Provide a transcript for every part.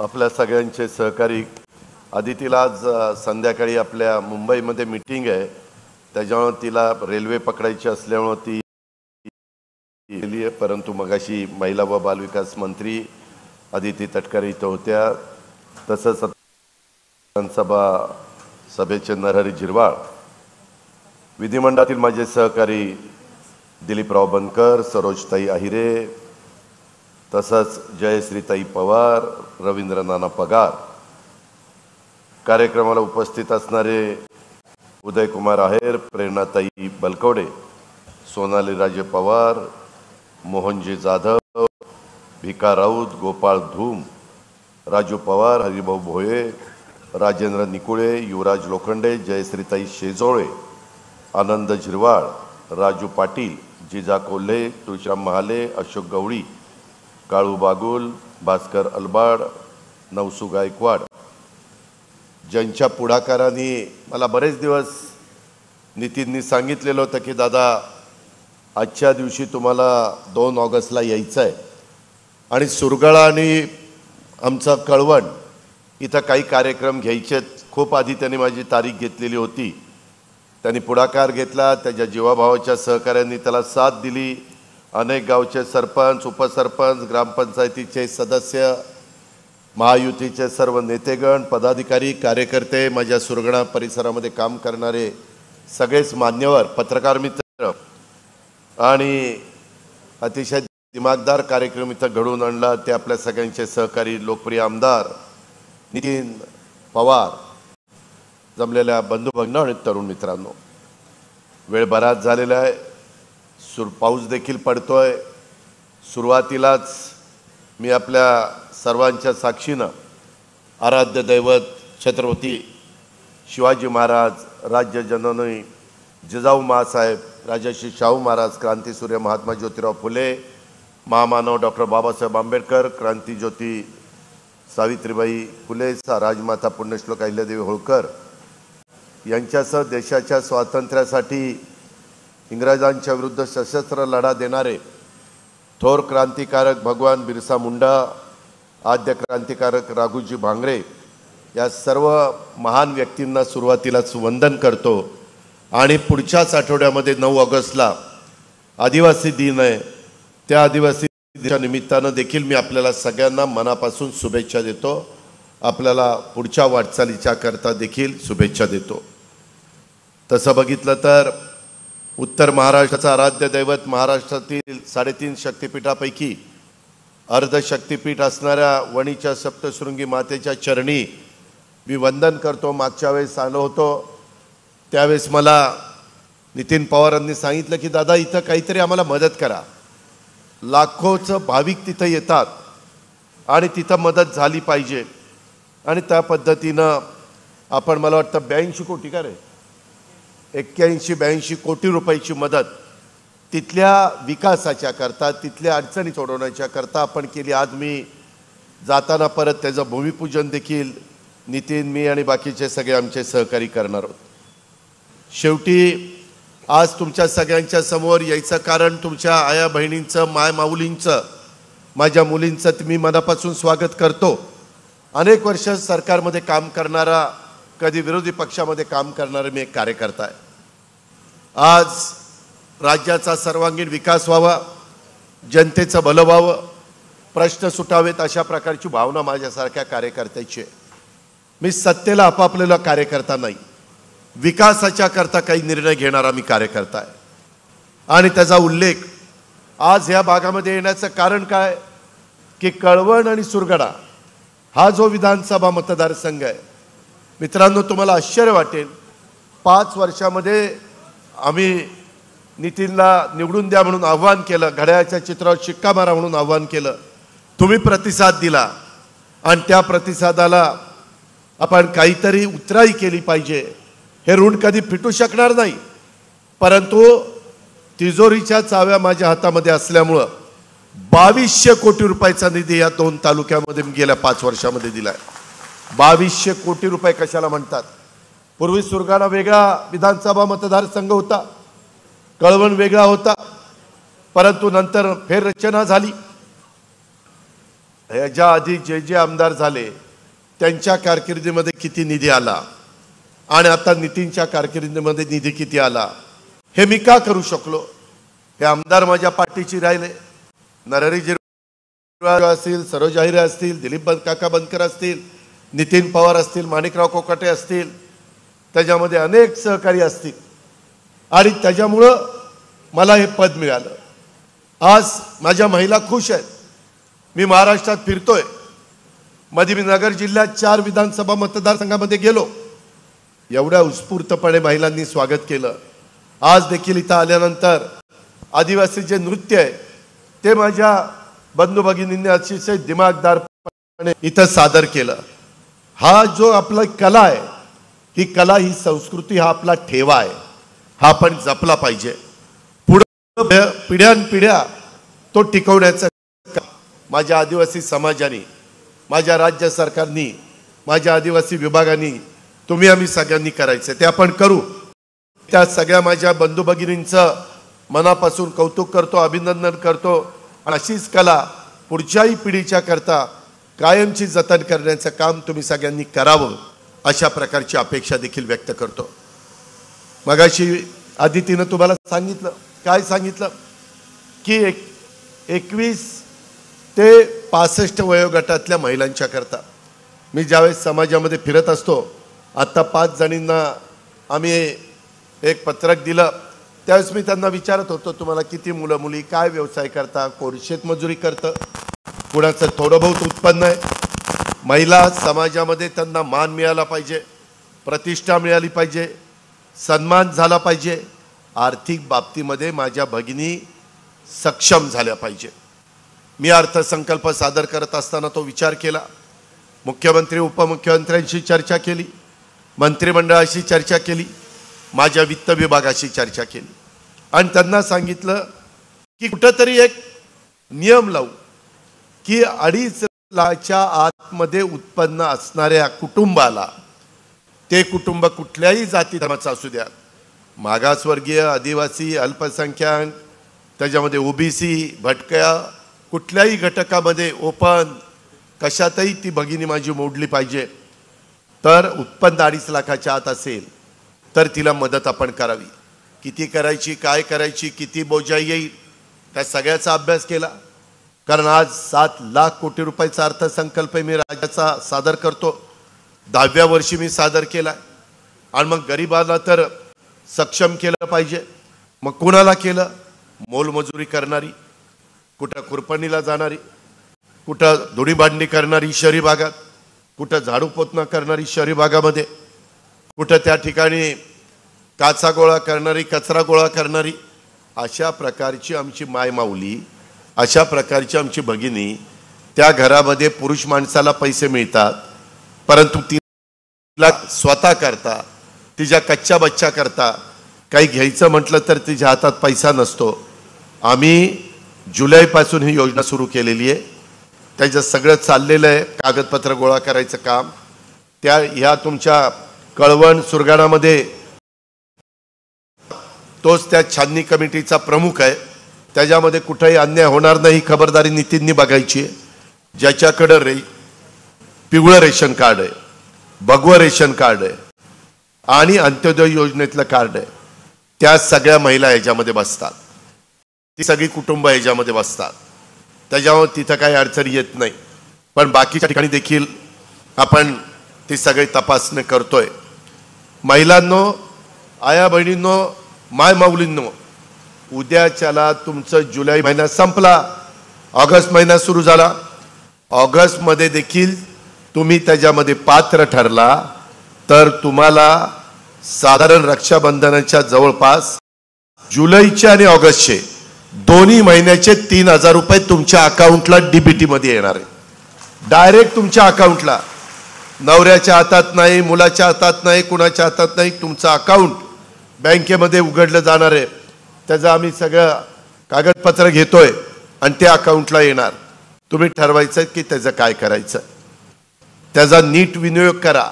आपल्या सगळ्यांचे सहकारी आदितीला आज संध्याकाळी आपल्या मुंबईमध्ये मीटिंग आहे, त्याच्यामुळे तिला रेल्वे पकडायची असल्यामुळे ती गेली आहे. परंतु मगाशी महिला व बालविकास मंत्री आदिती तटकरे इथं होत्या. तसंच विधानसभा सभेचे नरहरी झिरवाळ, विधिमंडळातील माझे सहकारी दिलीपराव बनकर, सरोजताई आहिरे, तसंच जयश्रीताई पवार, रवींद्र नाना पगार, कार्यक्रमाला उपस्थित असणारे उदयकुमार आहेर, प्रेरणाताई बलकवडे, सोनाली राजे पवार, मोहनजी जाधव, भिका राऊत, गोपाळ धूम, राजू पवार, हरिभाऊ भोये, राजेंद्र निकुळे, युवराज लोखंडे, जयश्रीताई शेजोळे, आनंद झिरवाळ, राजू पाटील, जिजा कोल्हे, तुळशीराम महाले, अशोक गवळी, काळू बागुल, भास्कर अलबाड, नवसू गायकवाड, ज्यांच्या पुढाकाराने मला बरेच दिवस नितीननी सांगितलेलं होतं की दादा आजच्या दिवशी तुम्हाला 2 ऑगस्टला यायचं आहे आणि सुरगाळा आणि आमचा कळवण इथं काही कार्यक्रम घ्यायचेत. खूप आधी त्यांनी माझी तारीख घेतलेली होती. त्यांनी पुढाकार घेतला, त्याच्या जीवाभावाच्या सहकाऱ्यांनी त्याला साथ दिली. अनेक गावचे सरपंच, उपसरपंच, ग्रामपंचायतीचे सदस्य, महायुतीचे सर्व नेतेगण, पदाधिकारी, कार्यकर्ते, माझ्या सुरगणा परिसरामध्ये काम करणारे सगळेच मान्यवर, पत्रकार मित्र आणि अतिशय दिमागदार कार्यक्रम इथं घडवून आणला. ते आपल्या सगळ्यांचे सहकारी लोकप्रिय आमदार नितीन पवार, जमलेल्या बंधू भगिनी आणि तरुण मित्रांनो, वेळ बराच झालेला आहे. पाऊस देखील पडतोय. सुरुवातीलाच मी आपल्या सर्वांच्या साक्षीनं आराध्य दैवत छत्रपती शिवाजी महाराज, राज्य जननी जिजाऊ माँसाहेब, राजर्षी शाहू महाराज, क्रांतीसूर्य महात्मा ज्योतिराव फुले, महामानव डॉक्टर बाबासाहेब आंबेडकर, क्रांतीज्योती सावित्रीबाई फुले, राजमाता पुण्यश्लोक अहिल्यादेवी होळकर यांच्यासह देशाच्या स्वातंत्र्यासाठी इंग्रजांच्या विरुद्ध सशस्त्र लढा देणारे थोर क्रांतिकारक भगवान बिरसा मुंडा, आद्य क्रांतिकारक राघोजी भांगरे या सर्व महान व्यक्तींना सुरुवातीलाच वंदन करतो. आणि पुढच्याच आठवड्यामध्ये 9 ऑगस्टला आदिवासी दिन आहे. त्या आदिवासी दिनाच्या निमित्तानं देखील मी आपल्याला सगळ्यांना मनापासून शुभेच्छा देतो. आपल्याला पुढच्या वाटचालीच्या करता देखील शुभेच्छा देतो. तसं बघितलं तर उत्तर महाराष्ट्राचं आराध्य दैवत, महाराष्ट्रातील 3.5 शक्तिपीठापैकी अर्धशक्तिपीठ असणाऱ्या वणीच्या सप्तशृंगी मातेच्या चरणी मी वंदन करतो. मागच्या वेळेस आलो होतो त्यावेळेस मला नितीन पवारांनी सांगितलं की दादा इथं काहीतरी आम्हाला मदत करा. लाखोचं भाविक तिथं येतात आणि तिथं मदत झाली पाहिजे. आणि त्या पद्धतीनं आपण, मला वाटतं 82 कोटी का रे, 81-82 कोटी रुपयाची मदत तिथल्या विकासाच्या करता, तिथल्या अडचणी सोडवण्याच्या करता आपण केली. आज मी जाताना परत त्याचं भूमिपूजन देखील नितीन, मी आणि बाकीचे सगळे आमचे सहकारी करणार आहोत. शेवटी आज तुमच्या सगळ्यांच्या समोर यायचं कारण तुमच्या आया बहिणींचं, मायमाऊलींचं, माझ्या मुलींचं मी मनापासून स्वागत करतो. अनेक वर्ष सरकारमध्ये काम करणारा, कधी विरोधी पक्षामध्ये काम करणारा मी एक कार्यकर्ता आहे. आज राज्याचा सर्वांगीण विकास व्हावा, जनतेचं भलं व्हावं, प्रश्न सुटावेत अशा प्रकारची भावना माझ्यासारख्या कार्यकर्त्याची आहे. मी सत्तेला आपापलेला कार्यकर्ता नाही, विकासाच्या करता काही निर्णय घेणारा मी कार्यकर्ता आहे. आणि त्याचा उल्लेख आज या भागामध्ये येण्याचं कारण काय की कळवण आणि सुरगडा हा जो विधानसभा मतदारसंघ आहे मित्रांनो, तुम्हाला आश्चर्य वाटेल, 5 वर्षामध्ये आम्ही नितीनला निवडून द्या म्हणून आव्हान केलं, घड्याळाच्या चित्रावर शिक्का मारा म्हणून आव्हान केलं, तुम्ही प्रतिसाद दिला आणि त्या प्रतिसादाला आपण काहीतरी उतराई केली पाहिजे. हे ऋण कधी फिटू शकणार नाही, परंतु तिजोरीच्या चाव्या माझ्या हातामध्ये असल्यामुळं 2200 कोटी रुपयाचा निधी या 2 तालुक्यामध्ये गेल्या 5 वर्षामध्ये दिलाय. 2200 कोटी रुपये कशाला म्हणतात? पूर्वी सुरगाणा वेगळा विधानसभा मतदारसंघ होता, कळवण वेगळा होता, परंतु नंतर फेररचना झाली. ह्याच्या आधी जे जे आमदार झाले त्यांच्या कारकिर्दीमध्ये किती निधी आला आणि आता नितीनच्या कारकिर्दीमध्ये निधी किती आला हे मी का करू शकलो? हे आमदार माझ्या पाठीशी राहिले. नरहरी झिरवाळ असतील, सरोज अहिरे असतील, दिलीप काका बनकर असतील, नितीन पवार असतील, माणिकराव कोकाटे असतील, त्याच्यामध्ये अनेक सहकारी असतील आणि त्याच्यामुळं मला हे पद मिळालं. आज माझ्या महिला खुश आहेत. मी महाराष्ट्रात फिरतोय. मध्ये मी नगर जिल्ह्यात 4 विधानसभा मतदारसंघामध्ये गेलो. एवढ्या उत्स्फूर्तपणे महिलांनी स्वागत केलं. आज देखील इथं आल्यानंतर आदिवासी जे नृत्य आहे ते माझ्या बंधू भगिनींनी अतिशय दिमागदारपणे इथं सादर केलं. हा जो आपला कला आहे, ही कला, ही संस्कृती, हा आपला ठेवा आहे, हा आपण जपला पाहिजे. पुढे पिढ्यानपिढ्या तो टिकवण्याचं माझ्या आदिवासी समाजाने, माझ्या राज्य सरकारनी, माझ्या आदिवासी विभागाने, तुम्ही आम्ही सगळ्यांनी करायचं. ते आपण करू. त्या सगळ्या माझ्या बंधू भगिनींचं मनापासून कौतुक करतो, अभिनंदन करतो. आणि अशीच कला पुढच्याही पिढीच्या करता कायमची जतन करण्याचं काम तुम्ही सगळ्यांनी करावं, अशा प्रकारची अपेक्षा देखील व्यक्त करतो. मगाशी आदितीनं तुम्हाला सांगितलं, काय सांगितलं की 21 ते 65 वयोगटातल्या महिलांच्या करता मी ज्यावेळेस समाजामध्ये फिरत असतो, आत्ता 5 जणींना आम्ही एक पत्रक दिलं. त्यावेळेस मी त्यांना विचारत होतो, तुम्हाला किती मुलं मुली, काय व्यवसाय करता, कोण शेतमजुरी करतं, कुणाचं थोडं बहुत उत्पन्न आहे. महिला समाजामध्ये त्यांना मान मिळाला पाहिजे, प्रतिष्ठा मिळाली पाहिजे, सन्मान झाला पाहिजे. आर्थिक बाबतीमध्ये माझ्या भगिनी सक्षम झाल्या पाहिजे. मी अर्थसंकल्प सादर करत असताना तो विचार केला. मुख्यमंत्री उपमुख्यमंत्र्यांशी चर्चा केली, मंत्रिमंडळाशी चर्चा केली, माझ्या वित्त विभागाशी चर्चा केली आणि त्यांना सांगितलं की कुठंतरी एक नियम लावू की 2.5 लाखाच्या आतमध्ये उत्पन्न असणाऱ्या कुटुंबाला, ते कुटुंब कुठल्याही जाती धर्माचं असू द्या, मागासवर्गीय, आदिवासी, अल्पसंख्याक, त्याच्यामध्ये ओबीसी, भटक्या, कुठल्याही घटकामध्ये, ओपन, कशातही ती भगिनी माझी मोडली पाहिजे. तर उत्पन्न 2.5 लाखाच्या आत असेल तर तिला मदत आपण करावी. किती करायची, काय करायची, किती बोजा येईल, त्या सगळ्याचा अभ्यास केला. कारण आज 7 लाख कोटी रुपयाचा अर्थसंकल्प मी राज्याचा सादर करतो. 10व्या वर्षी मी सादर केला. आणि मग गरिबाला तर सक्षम केलं पाहिजे. मग कुणाला केलं? मोलमजुरी करणारी, कुठं कुरपणीला जाणारी, कुठं धुणी भांडणी करणारी शहरी भागात, कुठं झाडू पोतना करणारी शहरी भागामध्ये, कुठं त्या ठिकाणी काचा गोळा करणारी, कचरा गोळा करणारी, अशा प्रकारची आमची मायमाऊली, अशा प्रकारची आमची भगिनी. त्या घरामध्ये पुरुष माणसाला पैसे मिळतात, परंतु तिला स्वतः करता, तिच्या कच्च्या बच्चा करता काही घ्यायचं म्हटलं तर तिच्या हातात पैसा नसतो. आम्ही जुलैपासून ही योजना सुरू केलेली आहे. त्याचं सगळं चाललेलं आहे, कागदपत्र गोळा करायचं काम. ह्या तुमच्या कळवण सुरगाणामध्ये तोच त्या छाननी कमिटीचा प्रमुख आहे. त्याच्यामध्ये कुठेही अन्याय होणार नाही, खबरदारी नितीननी बघायची आहे. ज्याच्याकडं पिवळं रेशन कार्ड आहे, भगवं रेशन कार्ड आहे आणि अंत्योदय योजनेतलं कार्ड आहे, त्या सगळ्या महिला याच्यामध्ये बसतात. ती सगळी कुटुंब याच्यामध्ये बसतात. त्याच्यामुळे तिथं काही अडचणी येत नाही. पण बाकीच्या ठिकाणी देखील आपण ती सगळी तपासणी करतोय. महिलांनो, आया बहिणींनो, माय माऊलींनो, उद्याच्याला तुमचं जुलै महिना संपला, ऑगस्ट महिना सुरू झाला. ऑगस्टमध्ये देखील तुम्ही त्याच्यामध्ये पात्र ठरला तर तुम्हाला साधारण रक्षाबंधनाच्या जवळपास जुलैचे आणि ऑगस्टचे दोन्ही महिन्याचे 3,000 रुपये तुमच्या अकाउंटला डीबीटी मध्ये येणार आहे. डायरेक्ट तुमच्या अकाउंटला. नवऱ्याच्या हातात नाही, मुलाच्या हातात नाही, कुणाच्या हातात नाही. तुमचं अकाउंट बँकेमध्ये उघडलं जाणार आहे. त्याचं आम्ही सगळं कागदपत्र घेतोय आणि ते अकाउंटला येणार. तुम्ही ठरवायचं की त्याचं काय करायचं. त्याचा नीट विनियोग करा.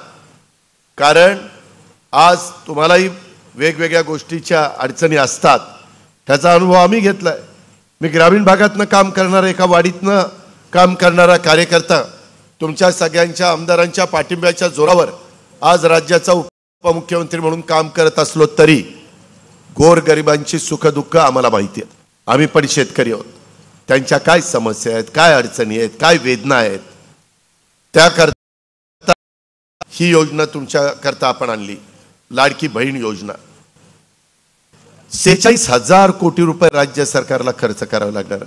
कारण आज तुम्हालाही वेगवेगळ्या गोष्टीच्या अडचणी असतात. त्याचा अनुभव आम्ही घेतलाय. मी ग्रामीण भागातनं काम करणार एका वाडीतनं काम करणारा कार्यकर्ता तुमच्या सगळ्यांच्या आमदारांच्या पाठिंब्याच्या जोरावर आज राज्याचा उपमुख्यमंत्री म्हणून काम करत असलो तरी गोरगरिबांची सुखदुःख आम्हाला माहिती आहे. आम्ही पण शेतकरी आहोत. त्यांच्या काय समस्या आहेत, काय अडचणी आहेत, काय वेदना आहेत, त्याकरता ही योजना तुमच्याकरता आपण आणली. लाडकी बहीण योजना 46,000 कोटी रुपये राज्य सरकारला खर्च करावा लागणार.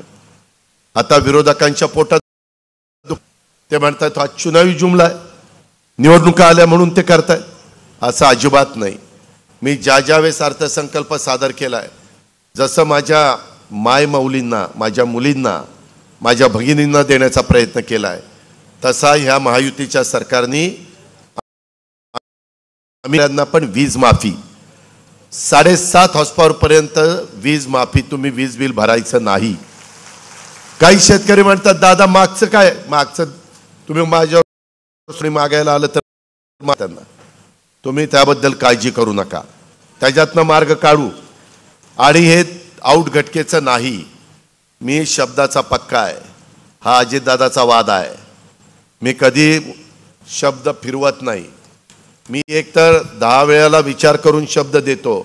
आता विरोधकांच्या पोटात ते म्हणतात हा चुनावी जुमला आहे, निवडणुका आल्या म्हणून ते करतायत. असं अजिबात नाही. मी ज्या वेळेस अर्थसंकल्प सादर केलाय, जसं माझ्या माय माऊलींना, माझ्या मुलींना, माझ्या भगिनींना देण्याचा प्रयत्न केलाय, तसा ह्या महायुतीच्या सरकारने आम्ही पण वीज माफी 7.5 हॉर्सपॉवर पर्यंत वीज माफी, तुम्ही वीज बिल भरायचं नाही. काही शेतकरी म्हणतात दादा मागचं काय, मागचं तुम्ही माझ्यावर मागायला आलं तर त्यांना तुम्ही त्याबद्दल काळजी करू नका, त्याच्यातनं मार्ग काढू. आणि हे आऊट घटकेचं नाही, मी शब्दाचा पक्का आहे. हा अजितदादाचा वाद आहे. मी कधी शब्द फिरवत नाही. मी एकतर 10 वेळेला विचार करून शब्द देतो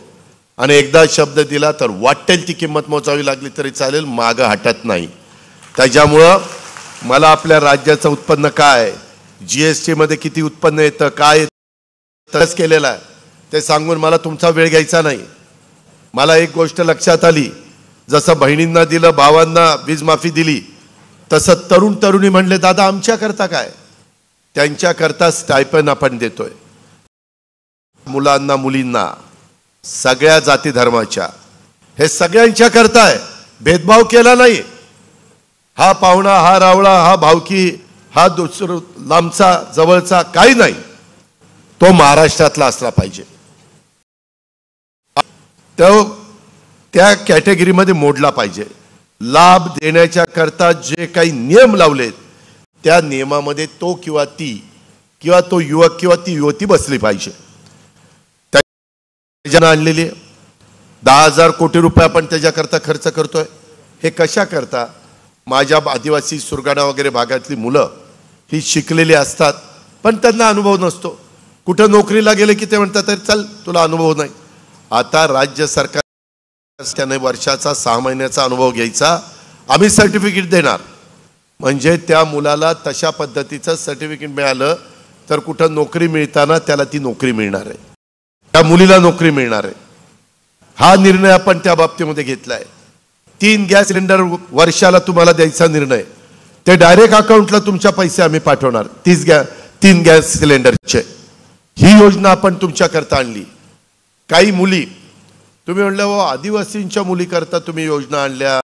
आणि एकदा शब्द दिला तर वाटेल ती किंमत मोजावी लागली तरी चालेल, मागं हटत नाही. त्याच्यामुळं मला आपल्या राज्याचं उत्पन्न काय, GST मध्ये किती उत्पन्न येतं, काय तरच केलेलं आहे ते सांगून मला तुमचा वेळ घ्यायचा नाही. मला एक गोष्ट लक्षात आली, जसं बहिणींना दिलं, भावांना वीज माफी दिली, तसं तरुण तरुणी म्हणले दादा आमच्याकरता काय, त्यांच्याकरता स्टायपन आपण देतोय. मुलांना मुलींना सगळ्या जाती धर्माच्या, हे सगळ्यांच्या करता आहे. भेदभाव केला नाही. हा पाहुणा, हा रावळा, हा भावकी, हा दुसरा लांबचा जवळचा काही नाही, तो महाराष्ट्रातला असला पाहिजे. तो त्या कॅटेगरीमध्ये मोडला पाहिजे. लाभ देण्याच्या करता जे काही नियम लावलेत त्या नियमामध्ये तो किंवा ती किंवा तो युवक किंवा ती युवती बसली पाहिजे. आणलेली 10,000 कोटी रुपये आपण त्याच्याकरता खर्च करतोय. हे कशा करता, माझ्या आदिवासी सुरगाणा वगैरे भागातली मुलं ही शिकलेली असतात पण त्यांना अनुभव नसतो. कुठं नोकरीला गेले की ते म्हणतात चल तुला अनुभव नाही. आता राज्य सरकार त्याने वर्षाचा 6 महिन्याचा अनुभव घ्यायचा, आम्ही सर्टिफिकेट देणार. म्हणजे त्या मुलाला तशा पद्धतीचं सर्टिफिकेट मिळालं तर कुठं नोकरी मिळताना त्याला ती नोकरी मिळणार आहे, त्या मुलीला नोकरी मिळणार आहे. हा निर्णय आपण त्या बाबतीमध्ये घेतलाय. 3 गॅस सिलेंडर वर्षाला तुम्हाला द्यायचा निर्णय, ते डायरेक्ट अकाउंटला तुमच्या पैसे आम्ही पाठवणार. 3 गॅस सिलेंडरचे ही योजना आपण तुमच्याकरता आणली. काही मुली तुम्ही म्हणलं हो आदिवासींच्या मुली करता तुम्ही योजना आणल्या,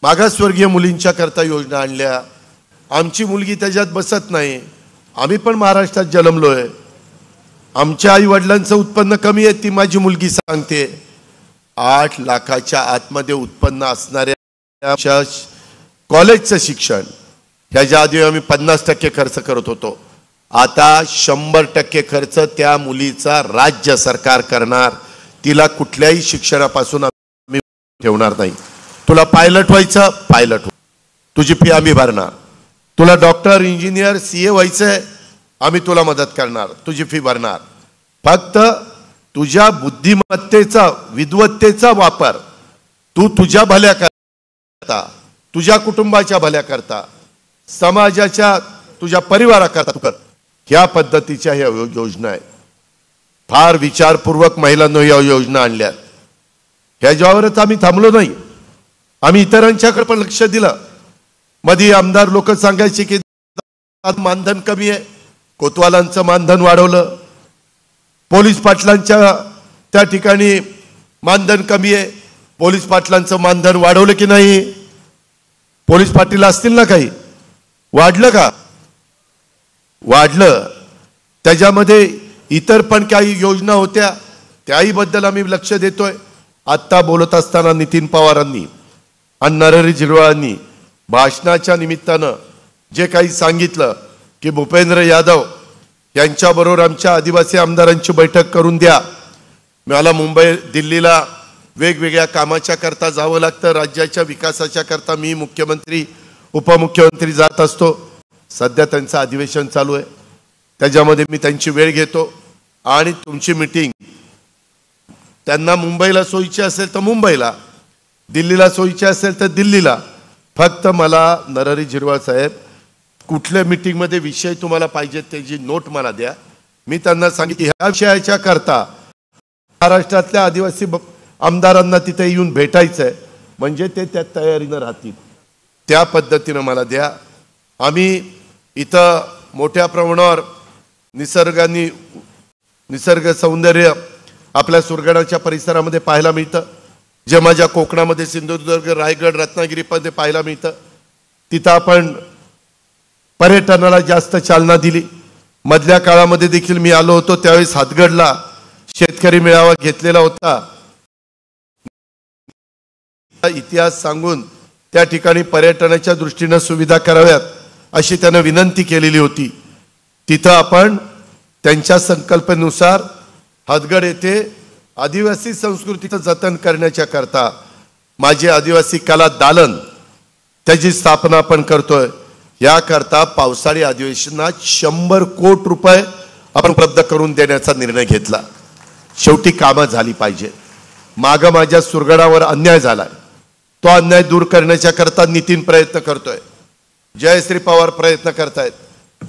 मागासवर्गीय मुलींच्या करता योजना आणल्या, आमची मुलगी त्याच्यात बसत नाही. आम्ही पण महाराष्ट्रात जन्मलोय, आमच्या आई वडिलांचं उत्पन्न कमी आहे, ती माझी मुलगी सांगते. 8 लाखाच्या आतमध्ये उत्पन्न असणाऱ्या कॉलेजचं शिक्षण, ह्याच्या आधी आम्ही 50% खर्च करत होतो, आता 100% खर्च त्या मुलीचा राज्य सरकार करणार. तिला कुठल्याही शिक्षणापासून आम्ही ठेवणार नाही. तुला पायलट व्हायचं, पायलट हो, तुझी फी आम्ही भरणार. तुला डॉक्टर, इंजिनियर, CA व्हायचंय, आम्ही तुला मदत करणार, तुझी फी भरणार. फक्त तुझ्या बुद्धिमत्तेचा, विद्वत्तेचा वापर तू तुझ्या भल्या करता, तुझ्या कुटुंबाच्या भल्या करता, समाजाच्या, तुझ्या परिवाराकरता कर. ह्या पद्धतीच्या ह्या योजना आहेत. फार विचारपूर्वक महिलांना या योजना आणल्या. ह्याच्यावरच आम्ही थांबलो नाही, आम्ही इतरांच्याकडे पण लक्ष दिलं. मध्ये आमदार लोक सांगायचे की मानधन कमी आहे, कोतवालांचं मानधन वाढवलं. पोलीस पाटलांच्या त्या ठिकाणी मानधन कमी आहे, पोलीस पाटलांचं मानधन वाढवलं की नाही? पोलीस पाटील असतील ना काही, वाढलं का? वाढलं. त्याच्यामध्ये इतर पण काही योजना होत्या, त्याही बद्दल आम्ही लक्ष देतोय. आत्ता बोलत असताना नितीन पवारांनी आणि नरहरी झिरवाळांनी भाषणाच्या निमित्तानं जे काही सांगितलं की भूपेंद्र यादव यांच्याबरोबर आमच्या आदिवासी आमदारांची बैठक करून द्या. मला मुंबई दिल्लीला वेगवेगळ्या कामाच्या करता जावं लागतं, राज्याच्या विकासाच्या करता मी मुख्यमंत्री उपमुख्यमंत्री जात असतो. सध्या त्यांचं अधिवेशन चालू आहे, त्याच्यामध्ये मी त्यांची वेळ घेतो आणि तुमची मीटिंग त्यांना मुंबईला सोयीची असेल तर मुंबईला, दिल्लीला सोयीची असेल तर दिल्लीला. फक्त मला नरहरी झिरवाळ साहेब कुठल्या मीटिंगमध्ये विषय तुम्हाला पाहिजेत त्याची नोट मला द्या. मी त्यांना सांगितलं ह्या विषयाच्या करता महाराष्ट्रातल्या आदिवासी आमदारांना तिथे येऊन भेटायचं आहे, म्हणजे ते त्या तयारीनं राहतील. त्या पद्धतीनं मला द्या. आम्ही इथं मोठ्या प्रमाणावर निसर्ग सौंदर्य आपल्या सुरगडाच्या परिसरामध्ये पाहायला मिळतं, जे माझ्या कोकणामध्ये सिंधुदुर्ग, रायगड, रत्नागिरीमध्ये पाहायला मिळतं. तिथं आपण पर्यटनाला जास्त चालना दिली. मधल्या काळामध्ये देखील मी आलो होतो, त्यावेळेस हातगडला शेतकरी मेळावा घेतलेला होता. इतिहास सांगून त्या ठिकाणी पर्यटनाच्या दृष्टीने सुविधा कराव्यात अशी त्यानं विनंती केलेली होती. तिथं आपण त्यांच्या संकल्पनेनुसार हातगड येथे आदिवासी संस्कृतीचं जतन करण्याच्या करता माझे आदिवासी कला दालन त्याची स्थापना आपण करतोय. याकरता पावसाळी अधिवेशनात 100 कोटी रुपये आपण उपलब्ध करून देण्याचा निर्णय घेतला. शेवटी कामं झाली पाहिजे. मागं माझ्या सुरगडावर अन्याय झालाय, तो अन्याय दूर करण्याच्या करता नितीन प्रयत्न करतोय, जयश्री पवार प्रयत्न करतायत,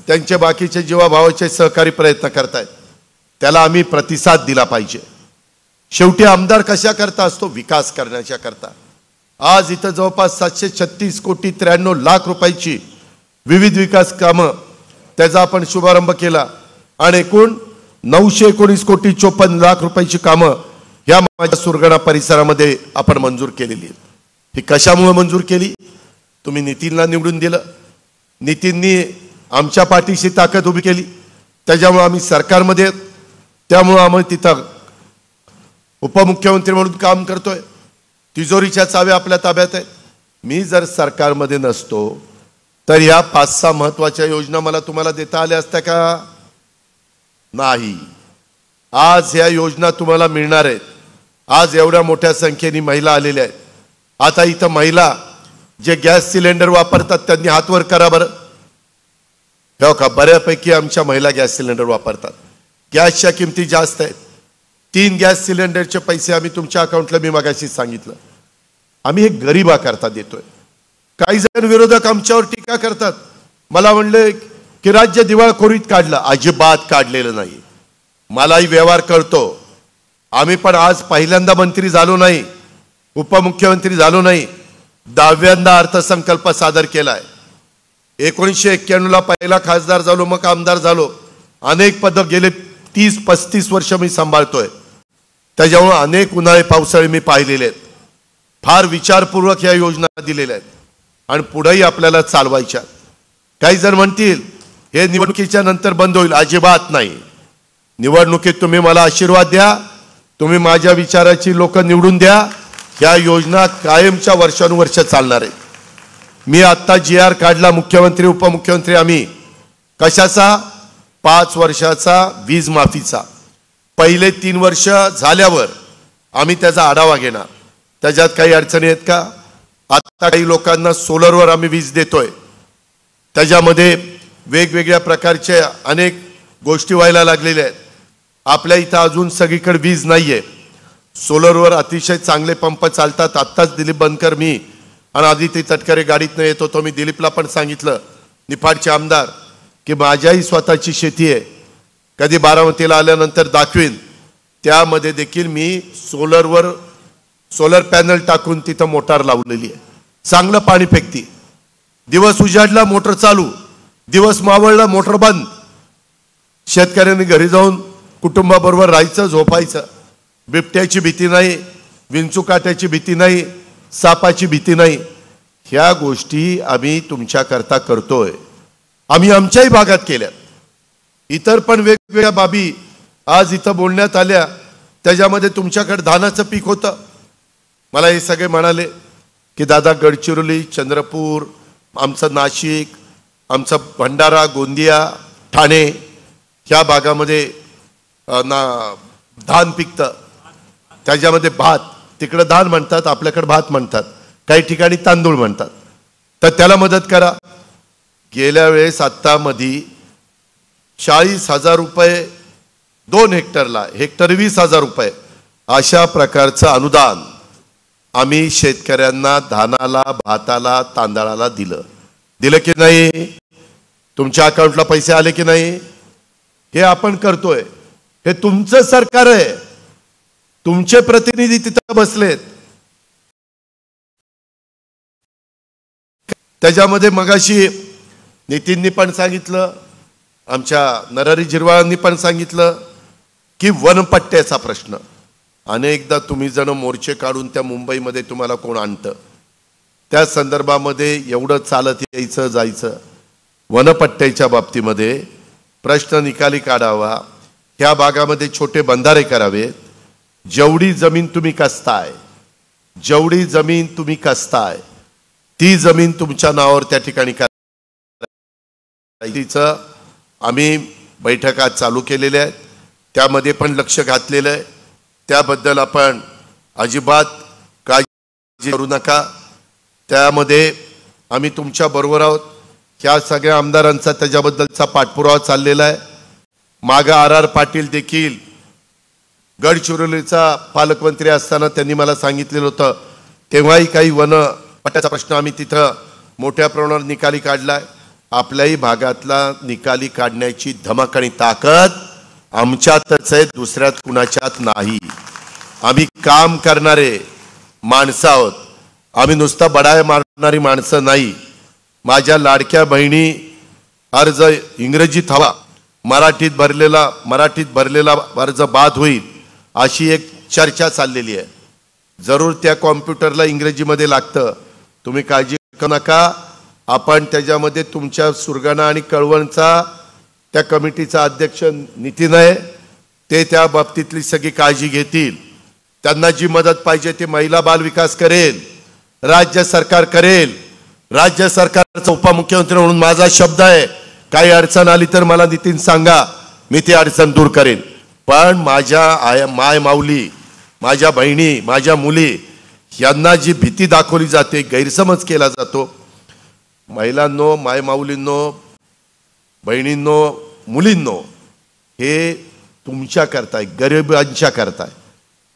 त्यांचे बाकीचे जीवाभावाचे सहकारी प्रयत्न करतायत. त्याला आम्ही प्रतिसाद दिला पाहिजे. शेवटी आमदार कशा करता असतो? विकास करण्याच्या करता. आज इथं जवळपास 736 कोटी 93 लाख रुपयाची विविध विकास कामं त्याचा आपण शुभारंभ केला आणि एकूण 919 कोटी 54 लाख रुपयाची कामं ह्या माझ्या सुरगडा परिसरामध्ये आपण मंजूर केलेली आहेत. ही कशामुळे मंजूर केली? तुम्ही नितीनला निवडून दिलं, नितीननी आमच्या पाठीशी ताकद उभी केली, त्याच्यामुळे आम्ही सरकारमध्ये, त्यामुळे आम्ही तिथं उपमुख्यमंत्री म्हणून काम करतोय. तिजोरीच्या चाव्या आपल्या ताब्यात आहेत. मी जर सरकारमध्ये नसतो तर या 5-6 महत्वाच्या योजना मला तुम्हाला देता आल्या असत्या का? नाही. आज ह्या योजना तुम्हाला मिळणार आहेत. आज एवढ्या मोठ्या संख्येने महिला आलेल्या आहेत. आता इथं महिला जे गॅस सिलेंडर वापरतात त्यांनी हात वर करा बरं. हो का? बऱ्यापैकी आमच्या महिला गॅस सिलेंडर वापरतात. गॅसच्या किमती जास्त आहेत. 3 गॅस सिलेंडरचे पैसे आम्ही तुमच्या अकाउंटला, मी मगाशी सांगितलं, आम्ही हे गरिबाकरता देतोय. काही जण विरोधक आमच्यावर टीका करतात. मला म्हणले की राज्य दिवाळखोरीत काढलं. अजिबात काढलेलं नाही. मलाही व्यवहार कळतो. आम्ही पण आज पहिल्यांदा मंत्री झालो नाही, उपमुख्यमंत्री झालो नाही, 10व्यांदा अर्थसंकल्प सादर केलाय. 1991ला पहिला खासदार झालो, मग आमदार झालो. अनेक पदं गेले 30-35 वर्ष मी सांभाळतोय. त्याच्यामुळे अनेक उन्हाळे पावसाळे मी पाहिलेले आहेत. फार विचारपूर्वक या योजना दिलेल्या आहेत आणि पुढेही आपल्याला चालवायच्या. काही जण म्हणतील हे निवडणुकीच्या नंतर बंद होईल. अजिबात नाही. निवडणुकीत तुम्ही मला आशीर्वाद द्या, तुम्ही माझ्या विचाराची लोक निवडून द्या. ह्या योजना कायमच्या वर्षानुवर्ष चालणार आहेत. मी आता GR काढला, मुख्यमंत्री उपमुख्यमंत्री आम्ही, कशाचा? 5 वर्षाचा वीज माफीचा. पहिले 3 वर्ष झाल्यावर आम्ही त्याचा आढावा घेणार. त्याच्यात काही अडचणी आहेत का? आता काही लोकांना सोलरवर आम्ही वीज देतोय. त्याच्यामध्ये वेगवेगळ्या प्रकारच्या अनेक गोष्टी व्हायला लागलेल्या आहेत. आपल्या इथं अजून सगळीकडे वीज नाहीये. सोलरवर अतिशय चांगले पंप चालतात. आत्ताच दिलीप बनकर, मी आणि आदिती तटकरे गाडीतनं येत होतो. मी दिलीपला पण सांगितलं, निफाडचे आमदार, की माझ्याही स्वतःची शेती आहे, कधी बारामतीला आल्यानंतर दाखवीन. त्यामध्ये देखील मी सोलर पॅनल टाकून तिथं मोटार लावलेली आहे. चांगलं पाणी फेकती. दिवस उजाडला मोटर चालू, दिवस मावळला मोटर बंद. शेतकऱ्यांनी घरी जाऊन कुटुंबाबरोबर राहायचं, झोपायचं. बिबट्याची भीती नाही, विंचूकाट्याची भीती नाही, सापाची भीती नाही. ह्या गोष्टी आम्ही तुमच्याकरता करतोय. आम्ही आमच्याही भागात केल्या. इतर पण वेगवेगळ्या बाबी आज इथं बोलण्यात आल्या. त्याच्यामध्ये तुमच्याकडे धानाचं पीक होतं. मला हे सगळे म्हणाले की दादा गडचिरोली, चंद्रपूर, आमचं नाशिक, आमचं भंडारा, गोंदिया, ठाणे ह्या भागामध्ये धान पिकतं. त्याच्यामध्ये भात, तिकडं धान म्हणतात, आपल्याकडे भात म्हणतात, काही ठिकाणी तांदूळ म्हणतात. तर त्याला मदत करा. गेल्या वेळेस आत्ता मध्ये 40,000 रुपये 2 हेक्टरला, हेक्टर 20,000 रुपये अशा प्रकारचं अनुदान आम्ही शेतकऱ्यांना धानाला, भाताला, तांदळाला दिलं की नाही? तुमच्या अकाउंटला पैसे आले की नाही? हे आपण करतोय. हे तुमचं सरकार आहे, तुमचे प्रतिनिधी तिथं बसलेत. त्याच्यामध्ये मगाशी नितीननी पण सांगितलं, आमच्या नरहरी झिरवाळांनी पण सांगितलं की वनपट्ट्याचा प्रश्न. अनेकदा तुम्ही जण मोर्चे काढून त्या मुंबईमध्ये तुम्हाला कोण आणतं, त्या संदर्भामध्ये एवढं चालत यायचं जायचं. वनपट्ट्याच्या बाबतीमध्ये प्रश्न निकाली काढावा. ह्या भागामध्ये छोटे बंधारे करावेत. जेवढी जमीन तुम्ही कसताय ती जमीन तुमच्या नावावर त्या ठिकाणी करायचं. आम्ही बैठका चालू केलेल्या आहेत, त्यामध्ये पण लक्ष घातलेलं आहे. त्याबद्दल आपण अजिबात काळजी करू नका. त्यामध्ये आम्ही तुमच्या बरोबर आहोत. ह्या सगळ्या आमदारांचा त्याच्याबद्दलचा पाठपुरावा चाललेला आहे. मागं RR पाटील देखील गडचिरोलीचा पालकमंत्री असताना त्यांनी मला सांगितलेलं होतं, तेव्हाही काही वनपट्ट्याचा प्रश्न आम्ही तिथं मोठ्या प्रमाणावर निकाली काढलाय. आपल्याही भागातला निकाली काढण्याची धमक आणि ताकद आमच्यातच आहे, दुसऱ्यात कुणाच्यात नाही. आम्ही काम करणारे माणसं आहोत, आम्ही नुसता बडाया मारणारी माणसं नाही. माझ्या लाडक्या बहिणी अर्ज इंग्रजीत हवा, मराठीत भरलेला अर्ज बाद होईल अशी एक चर्चा चाललेली आहे. जरूर त्या कॉम्प्युटरला इंग्रजीमध्ये लागतं, तुम्ही काळजी करू नका. आपण त्याच्यामध्ये तुमच्या सुरगाणा आणि कळवणचा त्या कमिटीचा अध्यक्ष नितीन आहे, ते त्या बाबतीतली सगळी काळजी घेतील. त्यांना जी मदत पाहिजे ते महिला बाल विकास करेल, राज्य सरकार करेल. राज्य सरकारचा उपमुख्यमंत्री म्हणून माझा शब्द आहे, काही अडचण आली तर मला नितीन सांगा, मी ती अडचण दूर करेन. पण माझ्या माय माऊली, माझ्या बहिणी, माझ्या मुली यांना जी भीती दाखवली जाते, गैरसमज केला जातो, महिलांनो, माय माऊलींनो, बहिणींनो, मुलींनो, हे तुमच्या करताय, गरिबांच्या करताय.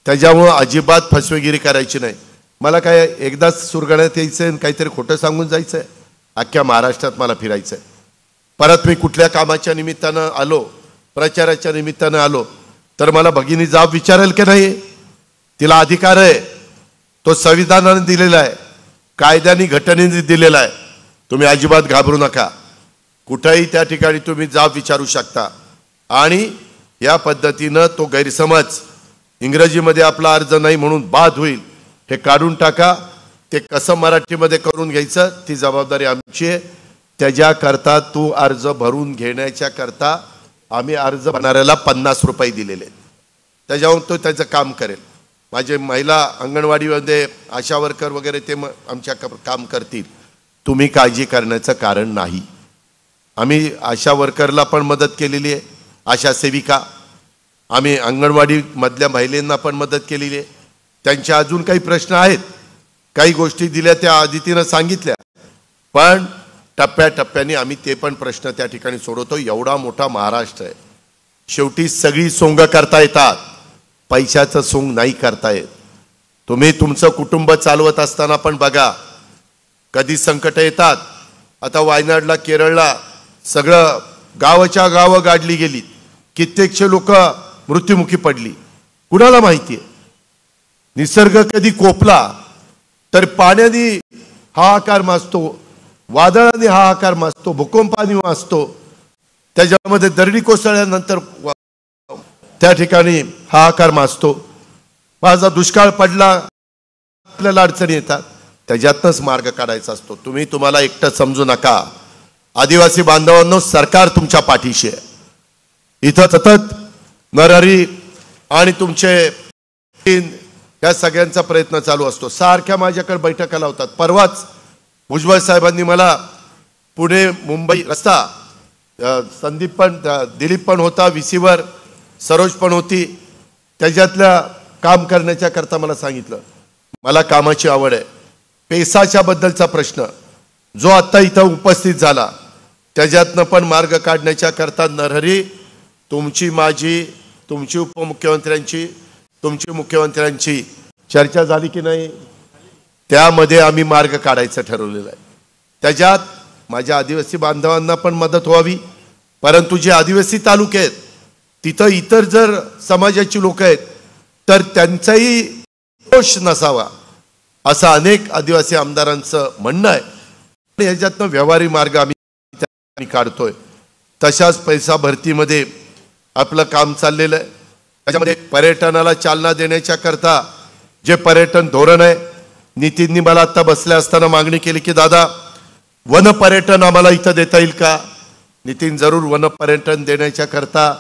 त्याच्यामुळं अजिबात फसवेगिरी करायची नाही. मला काय एकदाच सुरगाण्यात यायचं आहे, काहीतरी खोटं सांगून जायचं आहे? अख्ख्या महाराष्ट्रात मला फिरायचं आहे. परत मी कुठल्या कामाच्या निमित्तानं आलो, प्रचाराच्या निमित्तानं आलो तर मला भगिनी जाब विचारेल की नाही? तिला अधिकार आहे, तो संविधानाने दिलेला आहे, कायद्याने, घटनेने दिलेला आहे. तुम्ही अजिबात घाबरू नका. कुठेही त्या ठिकाणी तुम्ही जाब विचारू शकता. आणि या पद्धतीनं तो गैरसमज इंग्रजीमध्ये आपला अर्ज नाही म्हणून बाद होईल हे काढून टाका. ते कसं मराठीमध्ये करून घ्यायचं ती जबाबदारी आमची आहे. त्याच्याकरता तो अर्ज भरून घेण्याच्या करता आम्ही अर्ज भरणाऱ्याला 50 रुपये दिलेले, त्याच्यावर तो त्याचं काम करेल. माझे महिला अंगणवाडीमध्ये आशा वर्कर वगैरे ते आमच्या काम करतील. तुम्ही काळजी करण्याचं कारण नाही. आम्ही आशा वर्करला पण मदत केलेली आहे, आशा सेविका. आम्ही अंगणवाडीमधल्या महिलांना पण मदत केलेली आहे. त्यांच्या अजून काही प्रश्न आहेत, काही गोष्टी दिल्या त्या आदितीनं सांगितल्या, पण टप्प्याटप्प्याने आम्ही ते पण प्रश्न त्या ठिकाणी सोडवतो. एवढा मोठा महाराष्ट्र आहे, शेवटी सगळी सोंग करता येतात, पैशाचं सोंग नाही करता येत. तुम्ही तुमचं कुटुंब चालवत असताना पण बघा, कधी संकट येतात. आता वायनाडला, केरळला सगळं गावाच्या गावं गाडली गेली, कित्येकशे लोक मृत्युमुखी पडली. कुणाला माहिती आहे? निसर्ग कधी कोपला तर पाण्याने हाहाकार माजतो, वादळाने हाहाकार माजतो, भूकंपाने माजतो, त्याच्यामध्ये दरडी कोसळल्यानंतर त्या ठिकाणी हाहाकार माजतो. माझा दुष्काळ पडला, आपल्याला अडचणी येतात, त्याच्यातनंच मार्ग काढायचा असतो. तुम्हाला एकटं समजू नका. आदिवासी बांधवांनो, सरकार तुमच्या पाठीशी आहे. इथं सतत नरहरी आणि तुमचे या सगळ्यांचा प्रयत्न चालू असतो. सारख्या माझ्याकडे बैठका लावतात. परवाच भुजबळ साहेबांनी मला पुणे मुंबई रस्ता, संदीप पण, दिलीप पण होता VCवर, सरोज पण होती, त्याच्यातल्या काम करण्याच्या करता मला सांगितलं. मला कामाची आवड आहे. पेसाच्या बद्दलचा प्रश्न, जो आता इथं उपस्थित झाला त्याच्यातनं पण मार्ग काढण्याच्या करता नरहरी तुमची माझी तुमची उपमुख्यमंत्र्यांची तुमची मुख्यमंत्र्यांची चर्चा झाली की नाही त्यामध्ये आम्ही मार्ग काढायचं ठरवलेलं आहे। त्याच्यात माझ्या आदिवासी बांधवांना पण मदत व्हावी, परंतु जे आदिवासी तालुके आहेत तिथं इतर जर समाजाची लोक आहेत तर त्यांचाही दोष नसावा असं अनेक आदिवासी आमदारांचं म्हणणं आहे। आणि ह्याच्यातनं व्यवहारी मार्ग आम्ही काढतोय। तशाच पैसा भरतीमध्ये आपलं काम चाललेलं आहे। त्याच्यामध्ये पर्यटनाला चालना देण्याच्या करता जे पर्यटन धोरण आहे, नितीननी मला आता बसल्या असताना मागणी केली की दादा वन पर्यटन आम्हाला इथं देता येईल का। नितीन जरूर वन पर्यटन देण्याच्या करता